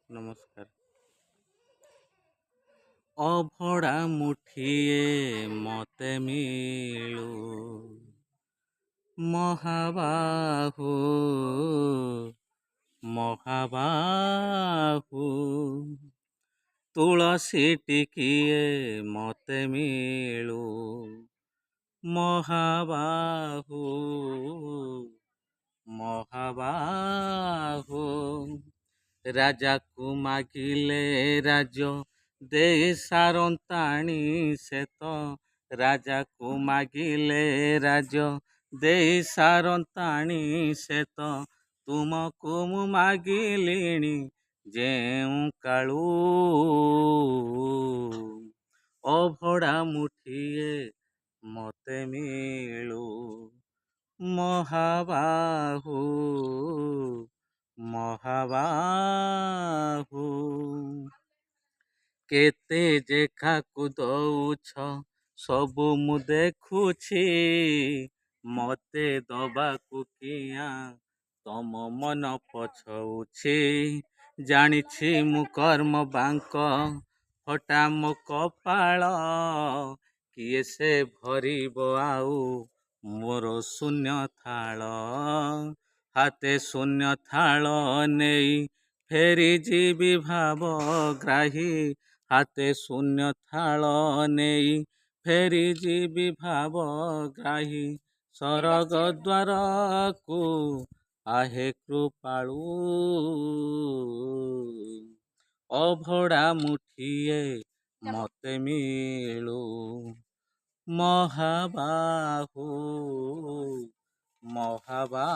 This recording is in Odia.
ନମସ୍କାର। ଅଭଡ଼ା ମୁଠିଏ ମତେ ମିଳୁ, ମହାବାହୁ ମହାବାହୁ। ତୁଳସୀ ଟିକିଏ ମତେ ମିଳୁ, ମହାବାହୁ ମହାବାହୁ। ରାଜାକୁ ମାଗିଲେ ରାଜ ଦେଇ ସାରନ୍ତାଣି ସେତ, ରାଜାକୁ ମାଗିଲେ ରାଜ ଦେଇ ସାରନ୍ତାଣି ସେତ। ତୁମକୁ ମୁଁ ମାଗିଲିଣି ଯେଉଁ କାଳୁ, ଅଭଡ଼ା ମୁଠିଏ ମତେ ମିଳୁ, ମହାବାହୁ ମହାବାହୁ। କେତେ ଯେ କାହାକୁ ଦଉଛ ସବୁ ମୁଁ ଦେଖୁଛି, ମତେ ଦବାକୁ କିଆଁ ତମ ମନ ପଛଉଛି। ଜାଣିଛି ମୁଁ କର୍ମ ବାଙ୍କ ଫଟା ମୋ କପାଳ, କିଏ ସେ ଭରିବ ଆଉ ମୋର ଶୂନ୍ୟ ଥାଳ। ହାତେ ଶୂନ୍ୟ ଥାଳ ନେଇ ଫେରି ଯିବି ଭାବଗ୍ରାହୀ, ହାତେ ଶୂନ୍ୟ ଥାଳ ନେଇ ଫେରି ଯିବି ଭାବଗ୍ରାହୀ। ସରଗ ଦ୍ୱାରକୁ ଆହେ କୃପାଳୁ, ଅଭଡ଼ା ମୁଠିଏ ମତେ ମିଳୁ, ମହାବାହୁ ମହାବାହୁ।